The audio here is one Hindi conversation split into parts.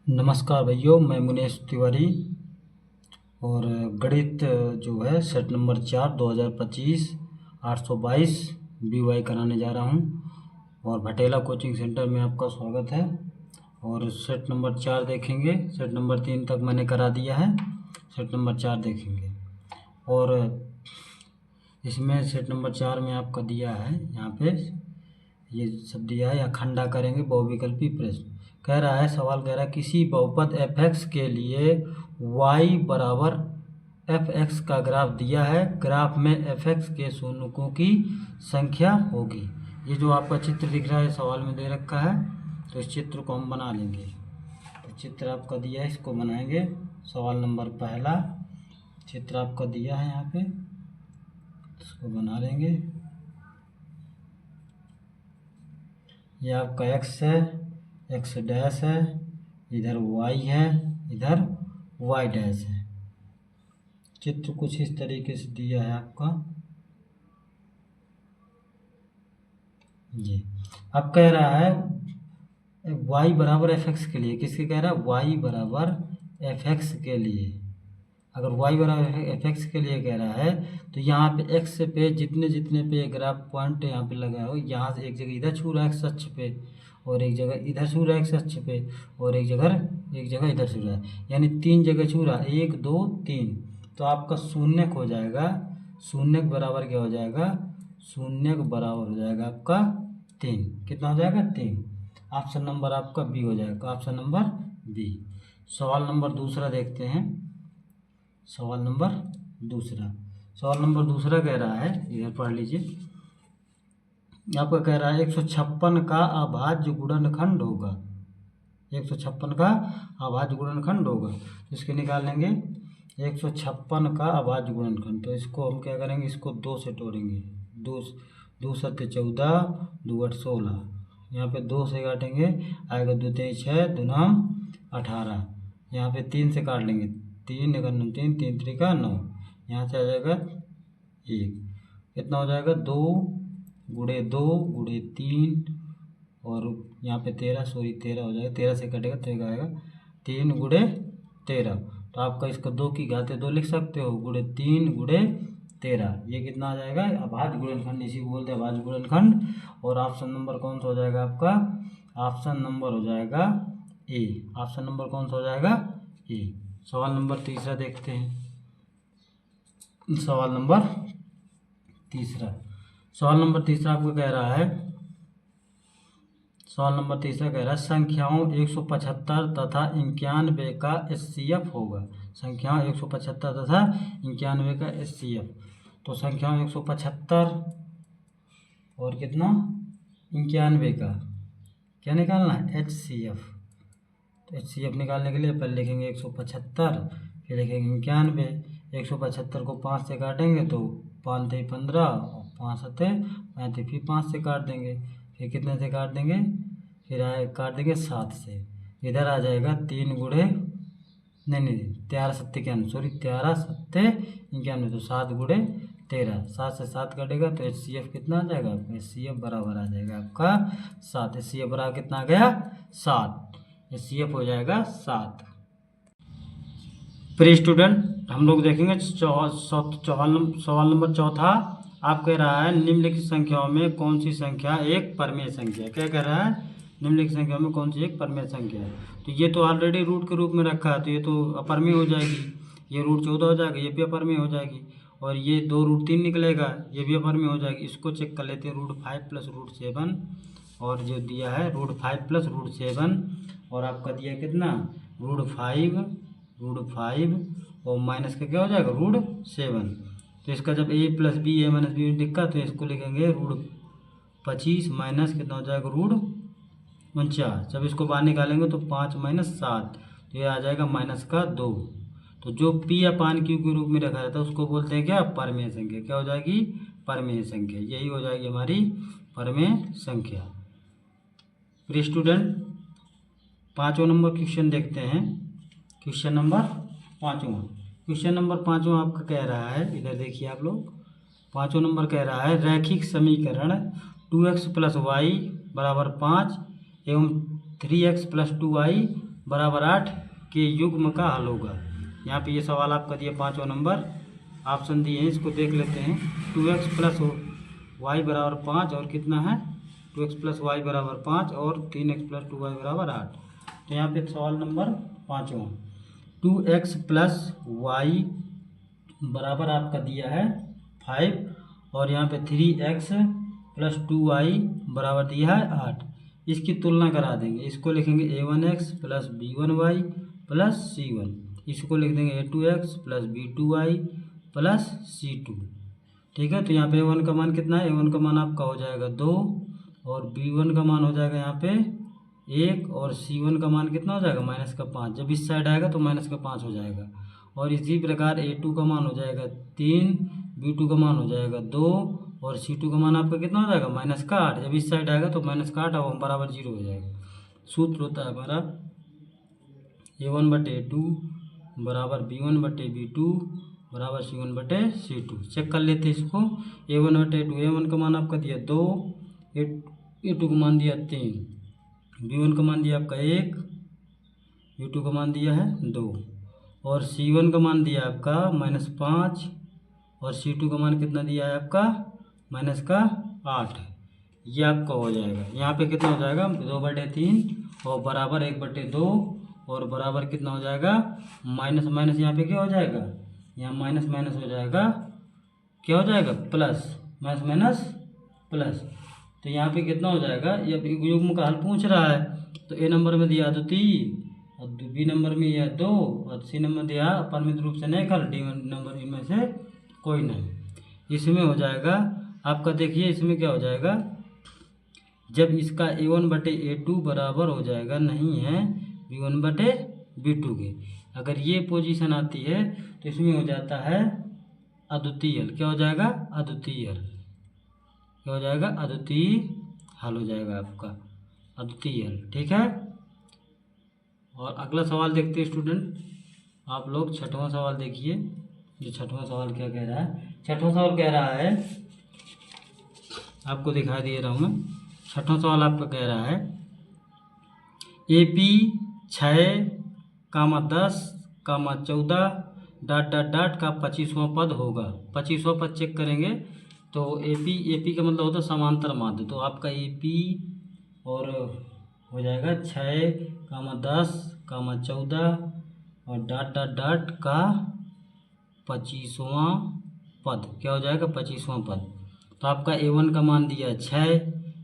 नमस्कार भाइयों, मैं मुनेश तिवारी और गणित जो है सेट नंबर 4 2025 822 BY कराने जा रहा हूं और भटेला कोचिंग सेंटर में आपका स्वागत है। और सेट नंबर 4 देखेंगे। सेट नंबर 3 तक मैंने करा दिया है, सेट नंबर 4 देखेंगे। और इसमें सेट नंबर 4 में आपका दिया है, यहाँ पे ये सब दिया है, या खंडा करेंगे बहुविकल्पी प्रश्न। कह रहा है, सवाल कह रहा है किसी बहुपद f(x) के लिए y बराबर f(x) का ग्राफ दिया है। ग्राफ में f(x) के शून्यकों की संख्या होगी। ये जो आपका चित्र दिख रहा है सवाल में दे रखा है, तो इस चित्र को हम बना लेंगे। तो चित्र आपका दिया है, इसको बनाएंगे। सवाल नंबर पहला चित्र आपका दिया है यहाँ पे, इसको बना लेंगे। ये आपका x है, x डैश है, इधर y है, इधर y डैश है। चित्र कुछ इस तरीके से दिया है आपका ये। अब कह रहा है y बराबर f(x) के लिए, किसके कह रहा है? y बराबर f(x) के लिए। अगर y बराबर f(x) के लिए कह रहा है तो यहाँ पे x पे जितने पे ग्राफ पॉइंट यहाँ पे लगा हो, यहाँ से एक जगह इधर छू रहा है x अक्ष पे, और एक जगह इधर छू रहा है x अक्ष पे, और एक जगह इधर छू रहा है, यानी 3 जगह छू रहा है, 1 2 3। तो आपका शून्यक हो जाएगा, शून्यक बराबर क्या हो जाएगा? शून्यक बराबर हो जाएगा आपका 3। कितना हो जाएगा? 3। ऑप्शन नंबर आपका बी हो जाएगा, ऑप्शन नंबर बी। सवाल नंबर दूसरा देखते हैं। सवाल नंबर दूसरा कह रहा है, इधर पढ़ लीजिए। आपका कह रहा है 156 का अभाज्य गुणनखंड होगा। 156 का अभाज्य गुणनखंड होगा, तो इसके निकाल लेंगे। 156 का अभाज्य गुणनखंड, तो इसको हम क्या करेंगे? इसको 2 से तोड़ेंगे। 2 सत्ते 14, 2 8 16। यहाँ पे 2 से काटेंगे, आएगा 2 3 6, 2 9 18। यहाँ पे 3 से काट लेंगे, 3 1 9 3, 3 3 का 9। यहाँ से आ जाएगा 1। कितना हो जाएगा? 2 गुणे 2 गुणे 3, और यहाँ पे 13 हो जाएगा। 13 से कटेगा तो एक आएगा 3 गुणे 13। तो आपका इसका 2 की घात 2 लिख सकते हो, गुणे 3 गुणे 13। ये कितना आ जाएगा? अभाज्य गुणनखंड, इसी को बोलते हैं अभाज्य गुणनखंड। और ऑप्शन नंबर कौन सा हो जाएगा आपका? ऑप्शन नंबर हो जाएगा ए। ऑप्शन नंबर कौन सा हो जाएगा? ए। सवाल नंबर तीसरा देखते हैं। सवाल नंबर तीसरा आपको कह रहा है, संख्याओं 175 तथा 91 का HCF होगा। संख्याओं 175 तथा 91 का HCF। तो संख्याओं 175 और कितना? 91 का क्या निकालना है? HCF। तो HCF निकालने के लिए पहले लिखेंगे 175, फिर लिखेंगे 91। 175 को 5 से काटेंगे तो 5 × 15 और 5 × 35, फिर 5 से काट देंगे, फिर कितने से काट देंगे? फिर काट देंगे 7 से। इधर आ जाएगा 3 गुणे 13 7 91, सॉरी 13 7 91, तो 7 गुणे 13। 7 से 7 कटेगा तो HCF कितना आ जाएगा? HCF बराबर आ जाएगा आपका 7। HCF बराबर कितना आ गया? 7। HCF हो जाएगा 7। प्रिय स्टूडेंट, हम लोग देखेंगे सवाल नंबर चौथा। आप कह रहा है निम्नलिखित संख्याओं में कौन सी संख्या एक परमेय संख्या है? क्या कह रहा है? निम्नलिखित संख्याओं में कौन सी एक परमेय संख्या है? तो ये तो ऑलरेडी रूट के रूप में रखा है, तो ये तो अपरमेय हो जाएगी। ये रूट 14 हो जाएगा, ये भी अपरमेय हो जाएगी। और ये 2 रूट 3 निकलेगा, ये भी अपरमेय हो जाएगी। इसको चेक कर लेते हैं, √5 + √7, और जो दिया है √5 + √7, और आपका दिया कितना? √5 और माइनस का क्या हो जाएगा? √7। तो इसका जब a + b a - b लिखा तो इसको लिखेंगे √25 माइनस कितना हो जाएगा? √49। जब इसको बाहर निकालेंगे तो 5 - 7, तो ये आ जाएगा -2। तो जो p अपान q के रूप में रखा जाता है उसको बोलते हैं क्या? परमेय संख्या। क्या हो जाएगी? परमेय संख्या। यही हो जाएगी हमारी परमेय संख्या। प्रिय स्टूडेंट, 5वां नंबर क्वेश्चन देखते हैं। क्वेश्चन नंबर 5वां आपका कह रहा है, इधर देखिए आप लोग। 5वां नंबर कह रहा है रैखिक समीकरण 2x + y = 5 एवं 3x + 2y बराबर 8 के युग्म का हल होगा। यहाँ पे ये सवाल आपका दिया 5वां नंबर, ऑप्शन दिए हैं, इसको देख लेते हैं। 2x प्लस वाई बराबर 5 और कितना है 2x प्लस वाई बराबर 5 और 3x प्लस 2y बराबर 8। तो यहाँ पे सवाल नंबर 5वां, 2x प्लस वाई बराबर आपका दिया है 5 और यहाँ पे 3x प्लस 2y बराबर दिया है 8। इसकी तुलना करा देंगे, इसको लिखेंगे a1x plus b1y plus c1, इसको लिख देंगे a2x plus b2y plus c2। ठीक है, तो यहाँ पे a1 का मान कितना है, a1 का मान आपका हो जाएगा 2 और b1 का मान हो जाएगा यहाँ पे 1 और c1 का मान कितना हो जाएगा माइनस का 5। जब इस साइड आएगा तो माइनस का 5 हो जाएगा। और इसी प्रकार a2 का मान हो जाएगा 3, b2 का मान हो जाएगा 2 और c2 का मान आपका कितना हो जाएगा माइनस का 8। जब इस साइड आएगा तो माइनस का 8 और बराबर 0 हो जाएगा। सूत्र होता है हमारा a1/a2 बराबर b1/b2 बराबर c1/c2। चेक कर लेते हैं इसको। a1/a2, a1 का मान आपका दिया 2, a2 का मान दिया 3, b1 का मान दिया आपका 1, b2 का मान दिया है 2 और c1 का मान दिया आपका -5 और c2 का मान कितना दिया है आपका माइनस का 8। ये आपका हो जाएगा। यहाँ पे कितना हो जाएगा 2/3 और बराबर 1/2 और बराबर कितना हो जाएगा माइनस माइनस, यहाँ पे क्या हो जाएगा, यहाँ माइनस माइनस हो जाएगा, क्या हो जाएगा प्लस, माइनस माइनस प्लस। तो यहाँ पे कितना हो जाएगा, ये युग्म का हल पूछ रहा है तो ए नंबर में दिया अद्वितीय और बी नंबर में यह 2 और सी नंबर दिया अपरिमित रूप से नहीं खल, डी नंबर इनमें से कोई नहीं। इसमें हो जाएगा आपका, देखिए इसमें क्या हो जाएगा, जब इसका a1/a2 बराबर हो जाएगा नहीं है b1/b2 के, अगर ये पोजीशन आती है तो इसमें हो जाता है अद्वितीय हल। क्या हो जाएगा अद्वितीय हल, क्या हो जाएगा अद्वितीय हल हो जाएगा आपका अद्वितीय हल। ठीक है, और अगला सवाल देखते हैं स्टूडेंट आप लोग। 6वां सवाल देखिए, ये 6वां सवाल क्या कह रहा है। 6वां सवाल कह रहा है, आपको दिखाई दे रहा हूँ मैं। 6वां सवाल आपका कह रहा है AP 6, 10, 14 ... का 25वां पद होगा। 25वां पद चेक करेंगे तो AP का मतलब होता है समांतर माध्य, तो आपका AP और हो जाएगा 6, 10, 14 और ... का 25वां पद, क्या हो जाएगा 25वां पद। तो आपका a1 का मान दिया 6,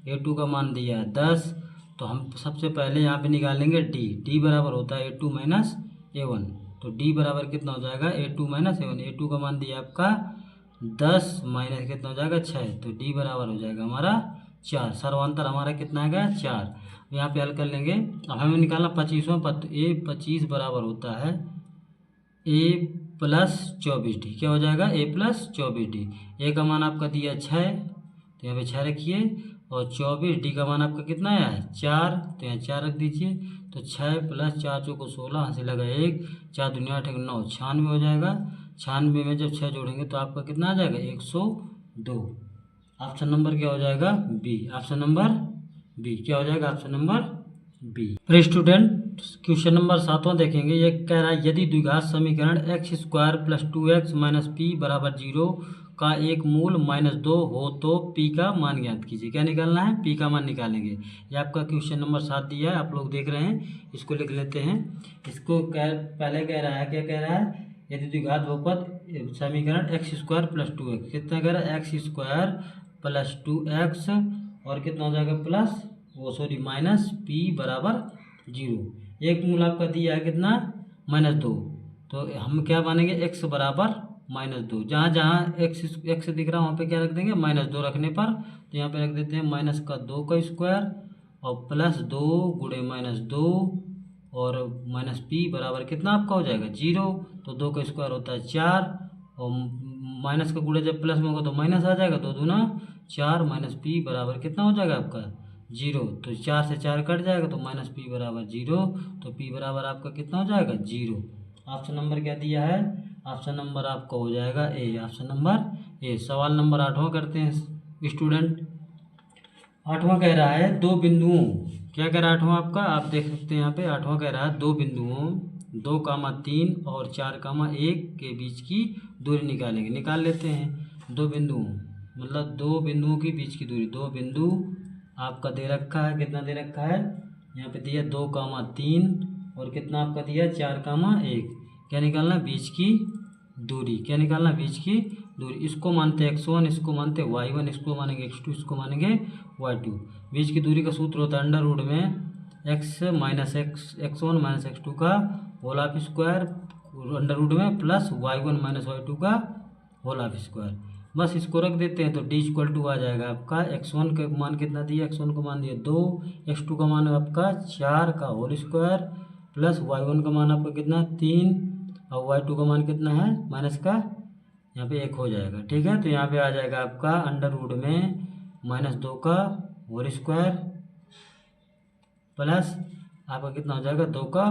a2 का मान दिया 10, तो हम सबसे पहले यहाँ पे निकालेंगे d बराबर होता है a2 माइनस a1। तो d बराबर कितना हो जाएगा a2 माइनस a1। a2 का मान दिया आपका 10 माइनस कितना हो जाएगा 6, तो d बराबर हो जाएगा हमारा 4। सर्वांतर हमारा कितना आ गया 4। यहाँ पे हल कर लेंगे। अब हमें निकालना 25वां पद, तो a 25 बराबर होता है a प्लस 24d, क्या हो जाएगा a प्लस 24d। a का मान आपका दिया 6, तो यहाँ पे 6 रखिए और 24d का मान आपका कितना है 4, तो यहाँ 4 रख दीजिए। तो 6 प्लस 4 चौको 16, हंसी लगा 1, 4 दूनी 8 9, 96 हो जाएगा। 96 में जब 6 जोड़ेंगे तो आपका कितना आ जाएगा 102। ऑप्शन नंबर क्या हो जाएगा बी, ऑप्शन नंबर बी, क्या हो जाएगा ऑप्शन नंबर बी। फिर स्टूडेंट क्वेश्चन नंबर 7वां देखेंगे। ये कह रहा है यदि द्विघात समीकरण x² plus 2x minus p बराबर 0 का एक मूल -2 हो तो p का मान ज्ञात कीजिए। क्या निकालना है, p का मान निकालेंगे। ये आपका क्वेश्चन नंबर 7 दिया है, आप लोग देख रहे हैं, इसको लिख लेते हैं। इसको पहले कह रहा है, क्या कह रहा है, यदि द्विघात बहुपद समीकरण x² प्लस 2x, कितना कह रहा है x² प्लस 2x और कितना हो जाएगा प्लस माइनस p बराबर 0। एक मूल आपका दिया है कितना -2, तो हम क्या मानेंगे x बराबर -2। जहाँ जहाँ x दिख रहा है वहाँ पे क्या रख देंगे -2 रखने पर, तो यहाँ पे रख देते हैं -2 का स्क्वायर और प्लस 2 गुणे -2 और माइनस p बराबर कितना आपका हो जाएगा 0। तो 2 का स्क्वायर होता है 4 और माइनस का गुणे जब प्लस में होगा तो माइनस आ जाएगा, 2 दूना 4 माइनस p बराबर कितना हो जाएगा आपका 0। तो 4 से 4 कट जाएगा तो माइनस p बराबर 0, तो p बराबर आपका कितना हो जाएगा 0। ऑप्शन नंबर क्या दिया है, ऑप्शन नंबर आपका हो जाएगा ए, ऑप्शन नंबर ए। सवाल नंबर 8वां करते हैं स्टूडेंट। आठवां कह रहा है दो बिंदुओं, क्या कह रहा है आठवां आपका, आप देख सकते हैं यहाँ पे आठवां कह रहा है दो बिंदुओं 2, 3 और 4, 1 के बीच की दूरी निकालेंगे। निकाल लेते हैं। दो बिंदुओं मतलब दो बिंदुओं के बीच की दूरी, दो बिंदु आपका दे रखा है, कितना दे रखा है यहाँ पे दिया 2, 3 और कितना आपका दिया 4, 1। क्या निकालना, बीच की दूरी। क्या निकालना, बीच की दूरी। इसको मानते x1, इसको मानते y1, इसको मानेंगे x2, इसको मानेंगे y2। बीच की दूरी का सूत्र होता है अंडर रूट में x-1 माइनस x2 का whole of square under root में प्लस y1 माइनस y2 का होल ऑफ स्क्वायर। बस इसको रख देते हैं तो d इक्वल टू आ जाएगा आपका x1 का मान कितना दिया, x1 का मान दिया 2, x2 का मान आपका 4 का होल स्क्वायर प्लस y1 का मान आपका कितना 3 और y2 का मान कितना है माइनस का यहाँ पे 1 हो जाएगा। ठीक है, तो यहाँ पे आ जाएगा आपका अंडर रूट में -2 का होल स्क्वायर प्लस आपका कितना हो जाएगा 2 का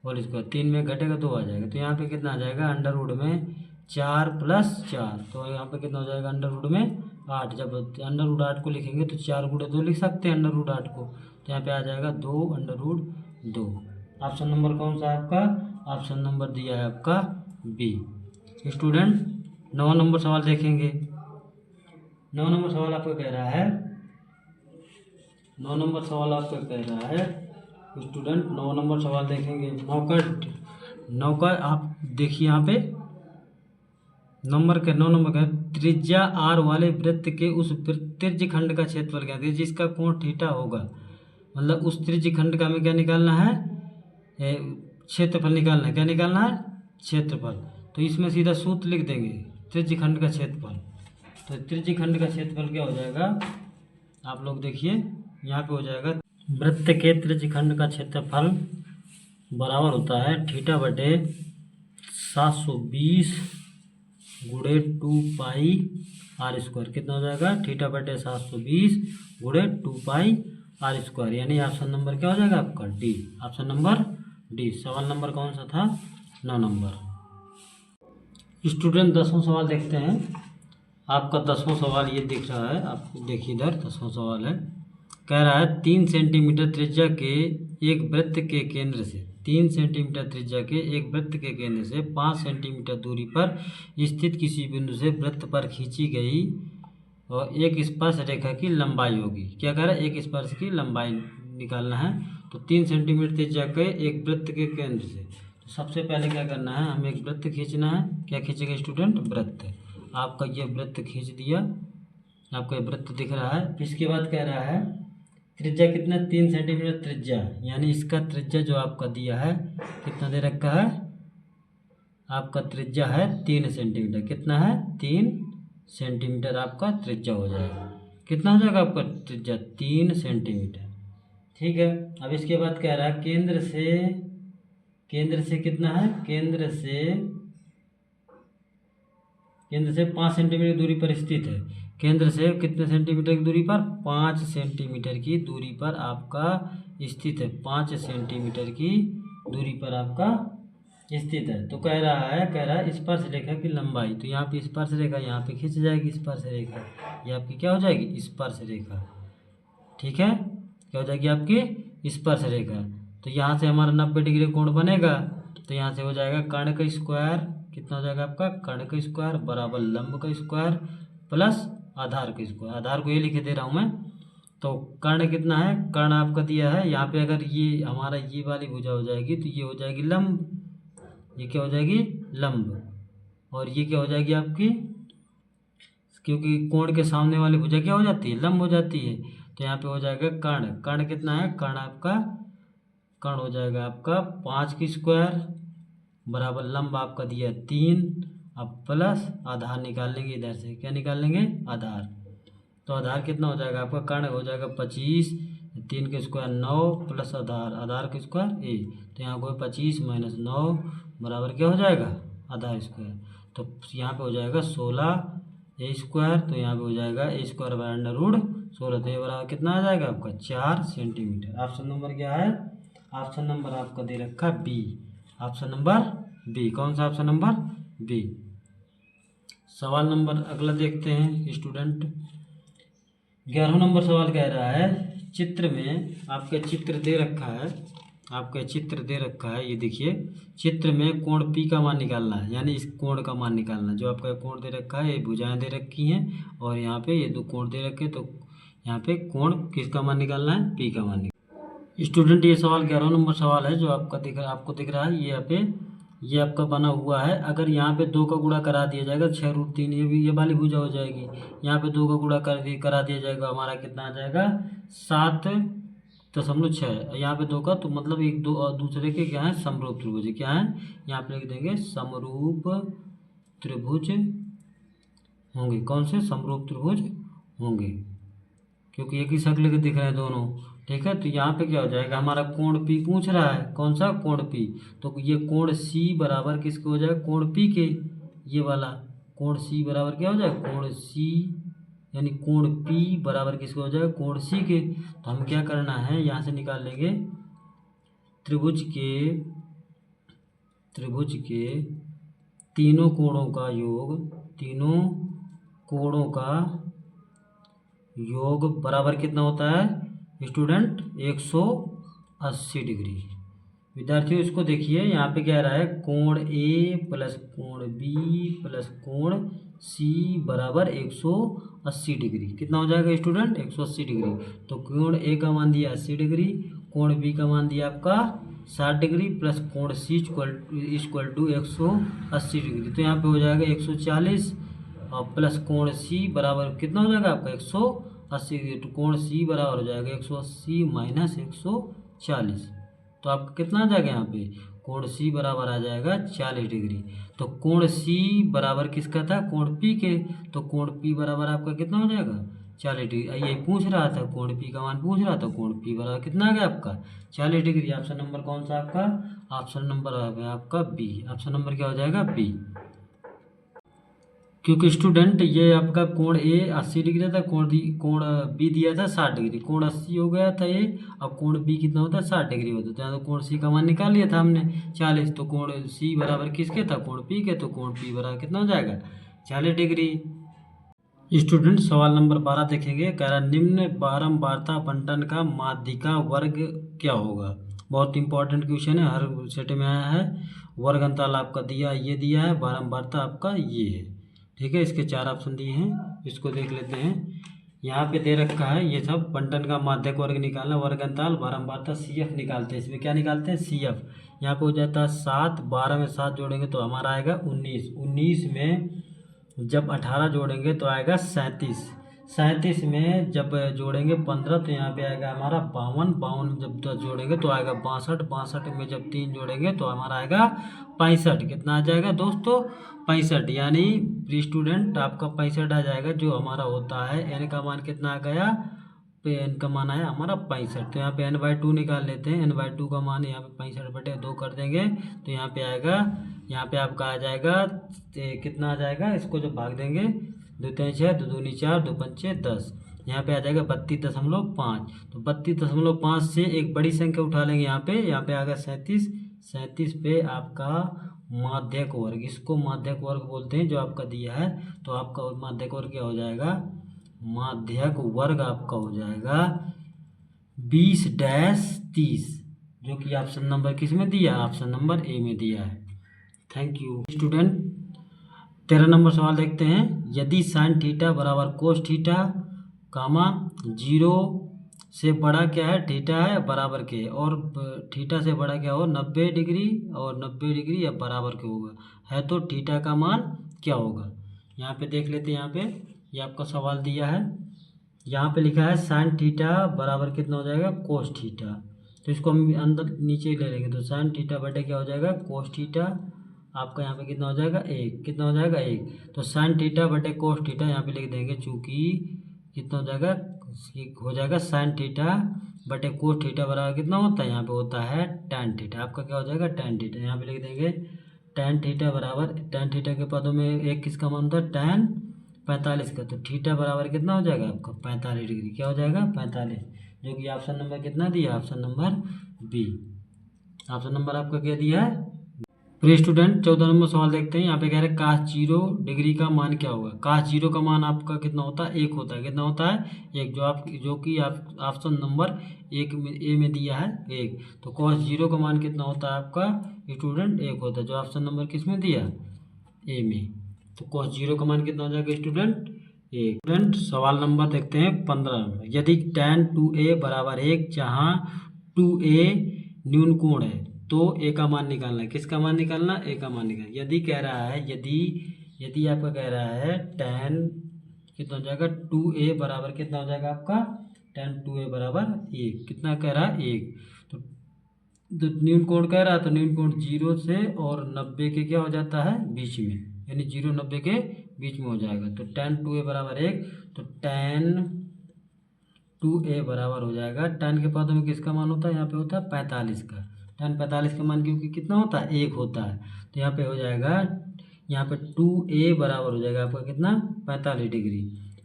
होल स्क्वायर, 3 में घटेगा 2 आ जाएगा। तो यहाँ पे कितना आ जाएगा अंडर रूट में 4 + 4, तो यहाँ पे कितना हो जाएगा अंडर रूट में 8। जब अंडर रूट 8 को लिखेंगे तो 4 × 2 लिख सकते हैं अंडर रूट 8 को, तो यहाँ पे आ जाएगा 2 अंडर रूट 2। ऑप्शन नंबर कौन सा है आपका, ऑप्शन नंबर दिया है आपका बी। स्टूडेंट 9 नंबर सवाल देखेंगे। 9 नंबर सवाल आपका कह रहा है, 9 नंबर सवाल आपका कह रहा है स्टूडेंट 9 नंबर सवाल देखेंगे। 9 का आप देखिए यहाँ पे नंबर का 9 नंबर का त्रिज्या आर वाले वृत्त के उस त्रिज्य खंड का क्षेत्रफल क्या है, जिसका कोण थीटा होगा। मतलब उस त्रिज्य खंड का हमें क्या निकालना है, क्षेत्रफल निकालना है। क्या निकालना है, क्षेत्रफल। तो इसमें सीधा सूत्र लिख देंगे त्रिज्य खंड का क्षेत्रफल। तो त्रिज्य खंड का क्षेत्रफल क्या हो जाएगा, आप लोग देखिए यहाँ पे हो जाएगा वृत्त के त्रिज्य खंड का क्षेत्रफल बराबर होता है थीटा बटे 720 × 2πr²। कितना हो जाएगा, थीटा बटे 720 × 2πr²। यानी ऑप्शन नंबर क्या हो जाएगा आपका डी, ऑप्शन नंबर डी। सवाल नंबर कौन सा था, 9 नंबर। स्टूडेंट 10वां सवाल देखते हैं। आपका 10वां सवाल ये दिख रहा है, आप देखिए इधर 10वां सवाल है। कह रहा है 3 सेंटीमीटर त्रिज्या के एक वृत्त के केंद्र से 3 सेंटीमीटर त्रिज्या के एक वृत्त के केंद्र से 5 सेंटीमीटर दूरी पर स्थित किसी बिंदु से वृत्त पर खींची गई और एक स्पर्श रेखा की लंबाई होगी। क्या कह रहा है, एक स्पर्श की लंबाई निकालना है। तो 3 सेंटीमीटर त्रिज्या के एक वृत्त के केंद्र से, तो सबसे पहले क्या करना है, हमें एक वृत्त खींचना है। क्या खींचेगा स्टूडेंट, वृत्त। आपका ये वृत्त खींच दिया, आपका ये वृत्त दिख रहा है। फिर इसके बाद कह रहा है त्रिज्या कितना, 3 सेंटीमीटर त्रिज्या, यानी इसका त्रिज्या जो आपका दिया है कितना दे रखा है, आपका त्रिज्या है 3 सेंटीमीटर। कितना है, 3 सेंटीमीटर आपका त्रिज्या हो जाएगा। कितना हो जाएगा आपका त्रिज्या, 3 सेंटीमीटर। ठीक है, अब इसके बाद कह रहा है केंद्र से कितना है, केंद्र से 5 सेंटीमीटर दूरी पर स्थित है। केंद्र से कितने सेंटीमीटर की दूरी पर, 5 सेंटीमीटर की दूरी पर आपका स्थित है। 5 सेंटीमीटर की दूरी पर आपका स्थित है। तो कह रहा है स्पर्श रेखा की लंबाई। तो यहाँ पे स्पर्श रेखा यहाँ पे खींच जाएगी, स्पर्श रेखा ये आपकी क्या हो जाएगी, स्पर्श रेखा। ठीक है, क्या हो जाएगी आपकी स्पर्श रेखा। तो यहाँ से हमारा 90 डिग्री कोण बनेगा। तो यहाँ से हो जाएगा कर्ण का स्क्वायर, कितना हो जाएगा आपका, कर्ण का स्क्वायर बराबर लंब का स्क्वायर प्लस आधार का स्क्वायर। आधार को ये लिखे दे रहा हूँ मैं। तो कर्ण कितना है, कर्ण आपका दिया है यहाँ पे, अगर ये हमारा ये वाली भुजा हो जाएगी तो ये हो जाएगी लंब, ये क्या हो जाएगी लंब, और ये क्या हो जाएगी आपकी, क्योंकि कोण के सामने वाली भुजा क्या हो जाती है, लंब हो जाती है। तो यहाँ पे हो जाएगा कर्ण, कर्ण कितना है, कर्ण आपका कर्ण हो जाएगा आपका 5 की स्क्वायर बराबर लंब आपका दिया 3, अब प्लस आधार निकाल लेंगे इधर से। क्या निकाल लेंगे, आधार। तो आधार कितना हो जाएगा आपका, कर्ण हो जाएगा 25, 3 के स्क्वायर 9 प्लस आधार के स्क्वायर ए। तो यहाँ कोई 25 - 9 बराबर क्या हो जाएगा, आधार स्क्वायर। तो यहाँ पे हो जाएगा 16 ए स्क्वायर। तो यहाँ पे हो जाएगा ए स्क्वायर बाय अंडर रूट 16। तो ये बराबर कितना आ जाएगा आपका 4 सेंटीमीटर। ऑप्शन नंबर क्या है, ऑप्शन नंबर आपका दे रखा बी, ऑप्शन नंबर बी। कौन सा ऑप्शन नंबर, बी। सवाल नंबर अगला देखते हैं स्टूडेंट। 11वां नंबर सवाल कह रहा है चित्र में आपके चित्र दे रखा है, आपके चित्र दे रखा है, ये देखिए चित्र में कोण P का मान निकालना है, यानी इस कोण का मान निकालना है। जो आपका कोण दे रखा है, ये भुजाएं दे रखी हैं और यहाँ पे ये दो कोण दे रखे हैं, तो यहाँ पे कोण किसका मान निकालना है, P का मान निकालना। स्टूडेंट ये सवाल 11वां नंबर सवाल है जो आपको दिख रहा है, ये यहाँ पे ये आपका बना हुआ है। अगर यहाँ पे 2 का गुणा करा दिया जाएगा 6√3, ये वाली भुजा हो जाएगी। यहाँ पे 2 का गुणा करा दिया जाएगा, हमारा कितना आ जाएगा 7.6। यहाँ पे 2 का तो मतलब एक दो और दूसरे के क्या है समरूप त्रिभुज क्या है, यहाँ पे लिख देंगे समरूप त्रिभुज होंगे। कौन से समरूप त्रिभुज होंगे, क्योंकि एक ही शक्ल के दिख रहे हैं दोनों, ठीक है। तो यहाँ पे क्या हो जाएगा, हमारा कोण P पूछ रहा है, कौन सा कोण P, तो ये कोण C बराबर किसके हो जाएगा, कोण P के। ये वाला कोण C बराबर क्या हो जाएगा, कोण C, यानी कोण P बराबर किसके हो जाएगा, कोण C के। तो हम क्या करना है, यहाँ से निकाल लेंगे त्रिभुज के तीनों कोणों का योग, तीनों कोणों का योग बराबर कितना होता है स्टूडेंट, 180 डिग्री। विद्यार्थियों इसको देखिए, यहाँ पे क्या रहा है, कोण A प्लस कोण B प्लस कोण C बराबर 180 डिग्री। कितना हो जाएगा स्टूडेंट, 180 डिग्री। तो कोण A का मान दिया 80 डिग्री, कोण B का मान दिया आपका 60 डिग्री प्लस कोण C इक्वल टू 180 डिग्री। तो यहाँ पे हो जाएगा 140 और प्लस कोण C बराबर कितना हो जाएगा आपका 180 डिग्री। तो कोण C बराबर हो जाएगा 180 माइनस 140। तो आपका कितना आ जाएगा, यहाँ पे कोण C बराबर आ जाएगा 40 डिग्री। तो कोण C बराबर किसका था, कोण P के। तो कोण P बराबर आपका कितना हो जाएगा 40 डिग्री। ये पूछ रहा था, कोण P का मान पूछ रहा था, कोण P बराबर कितना आ गया आपका 40 डिग्री। ऑप्शन नंबर कौन सा आपका, ऑप्शन नंबर आ गया आपका B। ऑप्शन नंबर क्या हो जाएगा, B। क्योंकि स्टूडेंट ये आपका कोण A 80 डिग्री था, कोण B दिया था 60 डिग्री, कोण 80 हो गया था ये। अब कोण B कितना होता है 60 डिग्री होता है, तो कोण C का मान निकाल लिया था हमने 40। तो कोण C बराबर किसके था, कोण P के। तो कोण P बराबर कितना हो जाएगा 40 डिग्री। स्टूडेंट सवाल नंबर 12 देखेंगे, कह रहा निम्न बारंबारता बंटन का माध्यिका वर्ग क्या होगा। बहुत इंपॉर्टेंट क्वेश्चन है, हर सेट में आया है। वर्ग अंतराल आपका दिया, ये दिया है, बारंबारता आपका ये है, ठीक है। इसके 4 ऑप्शन दिए हैं, इसको देख लेते हैं। यहाँ पे दे रखा है ये सब, बंटन का माध्यक वर्ग निकालना, वर्ग अंतराल, बारंबारता, CF निकालते हैं। इसमें क्या निकालते हैं, CF। यहाँ पे हो जाता है 7, 12 में 7 जोड़ेंगे तो हमारा आएगा 19, 19 में जब 18 जोड़ेंगे तो आएगा 37, 37 में जब जोड़ेंगे 15 तो यहाँ पे आएगा हमारा 52, 52 में जब 10 जोड़ेंगे तो आएगा 62, 62 में जब 3 जोड़ेंगे तो हमारा आएगा 65। कितना आ जाएगा दोस्तों, 65। यानी प्री स्टूडेंट आपका 65 आ जाएगा, जो हमारा होता है n का मान कितना आ गया, पे n का मान आया हमारा 65। तो यहाँ पे n/2 निकाल लेते हैं, n/2 का मान यहाँ पे 65/2 कर देंगे तो यहाँ पे आएगा, यहाँ पे आपका आ जाएगा कितना आ जाएगा, इसको जब भाग देंगे 2 3 6, 2 दूनी 4, 2 5 10, यहाँ पे आ जाएगा 32.5। तो 32.5 से एक बड़ी संख्या उठा लेंगे, यहाँ पे आ गया 37, 37 पे आपका माध्यक वर्ग, इसको माध्यक वर्ग बोलते हैं जो आपका दिया है। तो आपका माध्यक वर्ग क्या हो जाएगा, माध्यक वर्ग आपका हो जाएगा 20-30, जो कि ऑप्शन नंबर किस में दिया, ऑप्शन नंबर A में दिया है। Thank you student. 13 नंबर सवाल देखते हैं, यदि साइन थीटा बराबर कोस थीटा कामा 0 से बड़ा क्या है, थीटा है बराबर के, और थीटा से बड़ा क्या हो 90 डिग्री और 90 डिग्री या बराबर के होगा है, तो थीटा का मान क्या होगा। यहाँ पे देख लेते हैं, यहाँ पे ये आपका सवाल दिया है, यहाँ पे लिखा है साइन थीटा बराबर कितना हो जाएगा, कोस थीटा। तो इसको हम अंदर नीचे ले लेंगे, तो साइन थीटा बटे क्या हो जाएगा, कोस थीटा। आपका यहाँ पे कितना हो जाएगा 1, कितना हो जाएगा 1। तो साइन थीटा बटे कोस थीटा यहाँ पे लिख देंगे, चूँकि कितना हो जाएगा साइन थीटा बटे कोस थीटा बराबर कितना होता है, यहाँ पे होता है tan थीटा। आपका क्या हो जाएगा tan थीटा, यहाँ पे लिख देंगे tan थीटा बराबर, tan थीटा के पदों में एक किसका मान होता है tan 45 का। तो थीटा बराबर कितना हो जाएगा आपका 45 डिग्री, क्या हो जाएगा 45, जो कि ऑप्शन नंबर कितना दिया, option number B। Option number आपका क्या दिया है, प्रिय स्टूडेंट 14 नंबर सवाल देखते हैं। यहाँ पे कह रहे हैं काश 0 डिग्री का मान क्या होगा। काश 0 का मान आपका कितना होता है, 1 होता है। कितना होता है, 1, जो कि आप ऑप्शन नंबर 1 में ए में दिया है 1। तो कॉस 0 का मान कितना होता है आपका स्टूडेंट, 1 होता है, जो ऑप्शन नंबर किस में दिया, ए में। तो कॉस 0 का मान कितना हो जाएगा स्टूडेंट, 1। स्टूडेंट सवाल नंबर देखते हैं 15। यदि tan 2a बराबर 1 जहाँ 2a न्यून कोण है तो ए का मान निकालना है। किसका मान निकालना, ए का मान निकालना। यदि कह रहा है, यदि आपका कह रहा है tan कितना हो जाएगा 2a बराबर कितना हो जाएगा आपका, tan 2a बराबर 1। कितना कह रहा है, 1। तो न्यून कोण कह रहा है, तो न्यून कोण 0 से और 90 के क्या हो जाता है, बीच में, यानी 0 90 के बीच में हो जाएगा। तो tan 2a बराबर 1, तो tan 2a बराबर हो जाएगा, tan के पदों में किसका मान होता है, यहाँ पे होता है 45 का। tan 45 का मान क्योंकि कितना होता है, 1 होता है। तो यहाँ पे हो जाएगा, यहाँ पे 2a बराबर हो जाएगा आपका कितना, 45 डिग्री।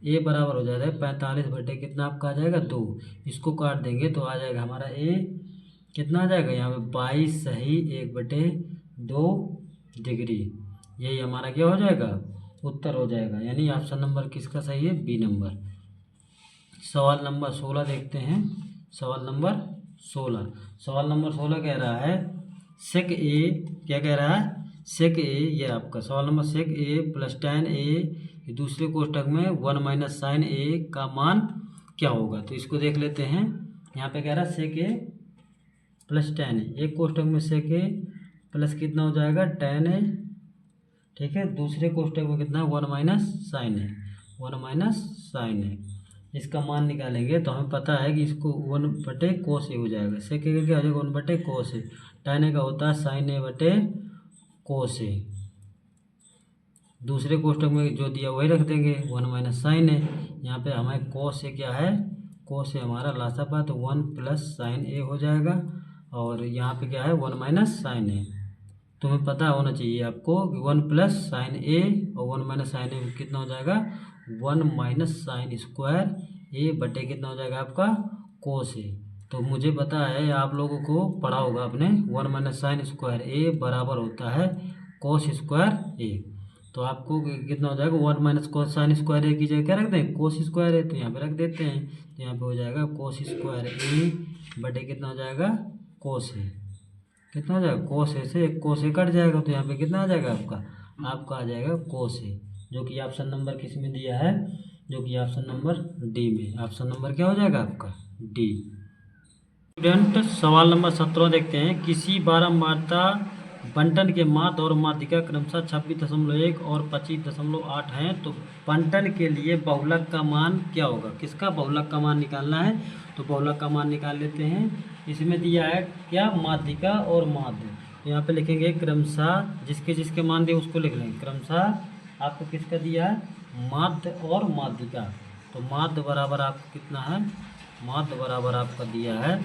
a बराबर हो जाएगा 45 बटे कितना आपका आ जाएगा 2। इसको काट देंगे तो आ जाएगा हमारा a कितना आ जाएगा, यहाँ पे 22 सही 1/2 डिग्री। यही हमारा क्या हो जाएगा, उत्तर हो जाएगा। यानी ऑप्शन नंबर किसका सही है, बी नंबर। सवाल नंबर 16 देखते हैं। सवाल नंबर 16 कह रहा है सेक ए, क्या कह रहा है, सेक ए, ये आपका सवाल number sec A plus tan a दूसरे कोष्टक में 1 माइनस साइन ए का मान क्या होगा। तो इसको देख लेते हैं। यहाँ पे कह रहा है सेक ए प्लस tan a, एक कोष्टक में सेक ए प्लस कितना हो जाएगा tan a, ठीक है। दूसरे कोष्टक में कितना 1 माइनस साइन ए, 1 माइनस साइन ए। इसका मान निकालेंगे तो हमें पता है कि इसको 1 बटे कोस ए हो जाएगा। सेक ए क्या हो जाएगा 1 बटे कोस ए, tan ए का होता है साइन ए बटे कोस ए। दूसरे कोष्टक में जो दिया वही रख देंगे 1 माइनस साइन ए। यहाँ पे हमें कोस ए क्या है, कोस ए हमारा लासापा, तो 1 प्लस साइन ए हो जाएगा। और यहाँ पे क्या है 1 माइनस साइन ए। तुम्हें पता होना चाहिए आपको कि 1 प्लस साइन ए और 1 माइनस साइन ए कितना हो जाएगा 1 माइनस साइन स्क्वायर ए बटे कितना हो जाएगा आपका कोस ए। तो मुझे पता है आप लोगों को पढ़ा होगा आपने 1 माइनस साइन स्क्वायर ए बराबर होता है कोस स्क्वायर ए। तो आपको कितना हो जाएगा 1 माइनस कोस साइन स्क्वायर ए की जगह क्या रख दें, कोस स्क्वायर ए। तो यहाँ पे रख देते हैं, तो यहाँ पे हो जाएगा कोस स्क्वायर ए बटे कितना हो जाएगा कोस ए। कितना हो जाएगा कोस ए से एक कोस ए कट जाएगा, तो यहाँ पे कितना आ जाएगा आपका आ जाएगा कोस ए, जो कि ऑप्शन नंबर किस में दिया है, जो कि ऑप्शन नंबर डी में। ऑप्शन नंबर क्या हो जाएगा आपका डी। स्टूडेंट सवाल नंबर 17 देखते हैं। किसी बारंबारता बंटन के माध्य और माध्यिका क्रमशः 26.1 और 25.8 हैं, तो बंटन के लिए बहुलक का मान क्या होगा। किसका बहुलक का मान निकालना है, तो बहुलक का मान निकाल लेते हैं। इसमें दिया है क्या, माध्यिका और माध्य। तो यहाँ पे लिखेंगे क्रमशः, जिसके जिसके मान दिए उसको लिख लेंगे। क्रमशः आपको किसका दिया है, माध्य और माध्यिका। तो माध्य बराबर आपको कितना है, माध्य बराबर आपका दिया है,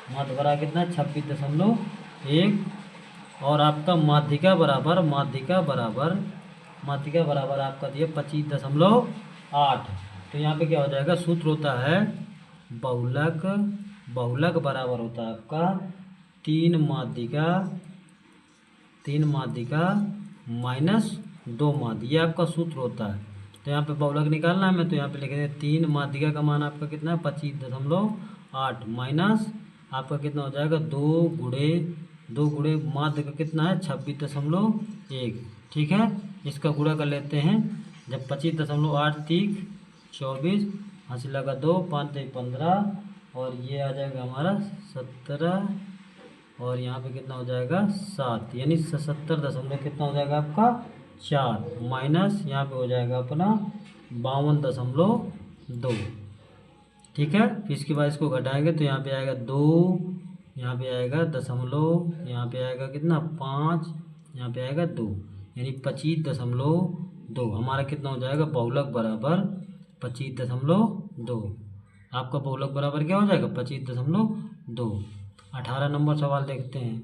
माध्य बराबर कितना 26.1 और आपका माध्यिका बराबर आपका दिया 25.8। तो यहाँ पे क्या हो जाएगा, सूत्र होता है बहुलक बराबर होता है आपका 3 माध्यिका माइनस 2 माध्य, ये आपका सूत्र होता है। तो यहाँ पे बहुलक निकालना है हमें, तो यहाँ पे लिखेंगे 3 माध्यिका का मान आपका कितना है 25.8 माइनस आपका कितना हो जाएगा 2 गुणे माध्य का कितना है 26.1, ठीक है। इसका गुणा कर लेते हैं। जब 25.8 3 24 हासिल लगा 2 5 3 15 और ये आ जाएगा हमारा 17 और यहाँ पे कितना हो जाएगा 7, यानी 77 कितना हो जाएगा आपका 4 माइनस यहाँ पे हो जाएगा अपना 52.2, ठीक है। फिर इसके बाद इसको घटाएंगे तो यहाँ पे आएगा 2, यहाँ पे आएगा दशमलव, यहाँ पे आएगा कितना 5, यहाँ पे आएगा 2, यानी 25.2 हमारा कितना हो जाएगा बहुलक बराबर 25.2। आपका बहुलक बराबर क्या हो जाएगा 25.2। 18 नंबर सवाल देखते हैं।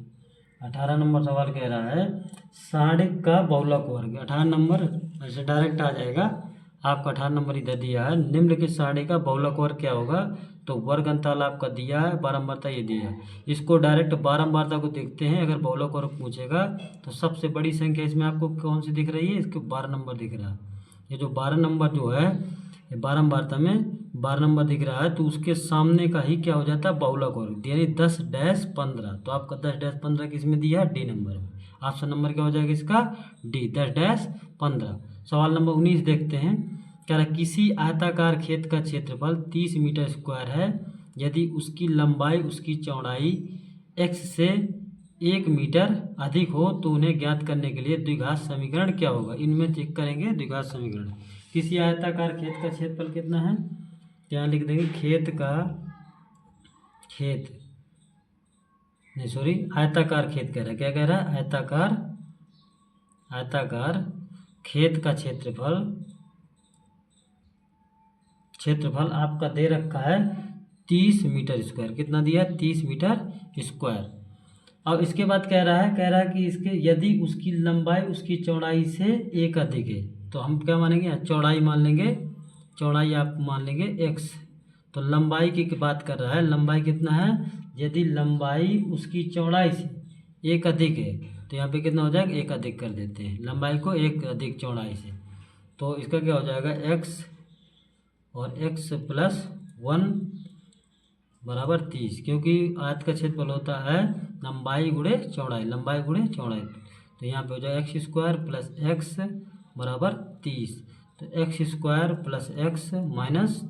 18 नंबर सवाल कह रहा है साढ़े का बहुलक वर्ग। 18 नंबर ऐसे डायरेक्ट आ जाएगा, आपका 18 नंबर इधर दिया है, निम्नलिखित सारणी का बहुलक वर्ग क्या होगा। तो वर्ग अंतराल आपका दिया है, बारंबारता ये दिया है। इसको डायरेक्ट बारंबारता को देखते हैं। अगर बहुलक वर्ग पूछेगा तो सबसे बड़ी संख्या इसमें आपको कौन सी दिख रही है, इसके 12 नंबर दिख रहा है। ये जो 12 नंबर जो है, ये बारंबारता में 12 नंबर दिख रहा है, तो उसके सामने का ही क्या हो जाता है, बहुलक वर्ग, यानी 10-15। तो आपका 10-15 किस में दिया है, डी नंबर में। ऑप्शन नंबर क्या हो जाएगा इसका, डी, 10-15। सवाल नंबर 19 देखते हैं। कह रहा किसी आयताकार खेत का क्षेत्रफल 30 मीटर स्क्वायर है। यदि उसकी लंबाई उसकी चौड़ाई x से 1 मीटर अधिक हो तो उन्हें ज्ञात करने के लिए द्विघात समीकरण क्या होगा। इनमें चेक करेंगे द्विघात समीकरण। किसी आयताकार खेत का क्षेत्रफल कितना है, यहाँ लिख देंगे आयताकार खेत कह रहा है। क्या कह रहा है, आयताकार खेत का क्षेत्रफल आपका दे रखा है 30 मीटर स्क्वायर। कितना दिया, 30 मीटर स्क्वायर। अब इसके बाद कह रहा है कि इसके यदि उसकी लंबाई उसकी चौड़ाई से 1 अधिक है, तो हम क्या मानेंगे, चौड़ाई मान लेंगे, चौड़ाई आप मान लेंगे x। तो लंबाई की बात कर रहा है, लंबाई कितना है, यदि लंबाई उसकी चौड़ाई से 1 अधिक है तो यहाँ पे कितना हो जाएगा, 1 अधिक कर देते हैं लंबाई को 1 अधिक चौड़ाई से। तो इसका क्या हो जाएगा, x और x + 1 बराबर 30, क्योंकि आयत का क्षेत्रफल होता है लंबाई गुणे चौड़ाई, तो यहाँ पे हो जाएगा x² + x बराबर 30। तो x² + x -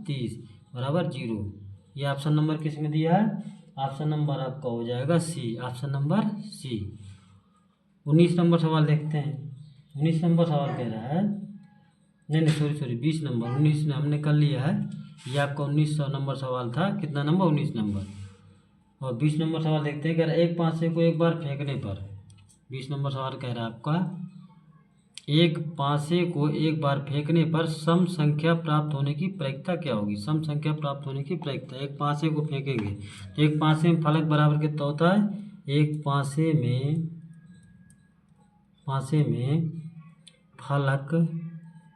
30 बराबर 0। ये ऑप्शन नंबर किस में दिया है, ऑप्शन नंबर आपका हो जाएगा सी, ऑप्शन नंबर सी। 19 नंबर सवाल देखते हैं। 19 नंबर सवाल कह रहा है, नहीं 20 नंबर, 19 हमने कर लिया है। ये आपका 19 नंबर सवाल था। कितना नंबर, 19 नंबर। और 20 नंबर सवाल देखते हैं। कह रहा है एक पासे को एक बार फेंकने पर, 20 नंबर सवाल कह रहा है आपका, एक पासे को एक बार फेंकने पर सम संख्या प्राप्त होने की प्रायिकता क्या होगी। सम संख्या प्राप्त होने की प्रायिकता, एक पासे को फेंकेंगे तो एक पासे में फलक बराबर कितना होता है, एक पासे में फलक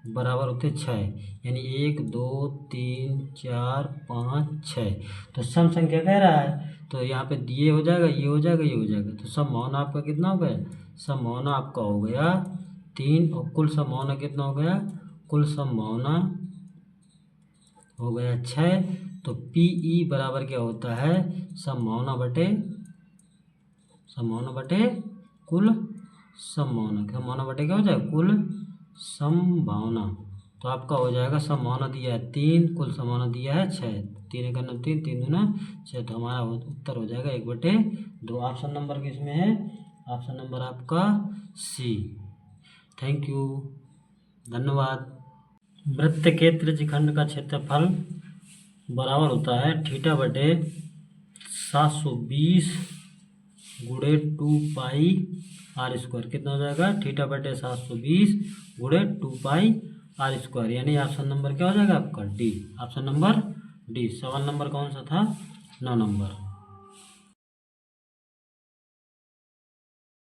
बराबर होते 6, यानी 1 2 3 4 5 6। तो सम संख्या कह रहा है, तो यहाँ पे ये हो जाएगा, ये हो जाएगा, ये हो जाएगा। तो समभावना आपका कितना हो गया, समभावना आपका हो गया 3, और कुल संभावना कितना हो गया, कुल संभावना हो गया 6। तो PE बराबर क्या होता है, संभावना बटे कुल संभावना बटे क्या हो जाएगा, कुल संभावना। तो आपका हो जाएगा, संभावना दिया है 3, कुल संभावना दिया है 6, 3 × 9 3, 3 × 6। तो हमारा उत्तर हो जाएगा 1/2। ऑप्शन नंबर किसमें है, ऑप्शन नंबर आपका सी। थैंक यू, धन्यवाद। वृत्त के त्रिज्यखंड का क्षेत्रफल बराबर होता है θ/720 × 2πr²। कितना हो जाएगा, θ/720 × 2πr², यानी ऑप्शन नंबर क्या हो जाएगा आपका डी, ऑप्शन नंबर डी। सवाल नंबर कौन सा था, 9 नंबर।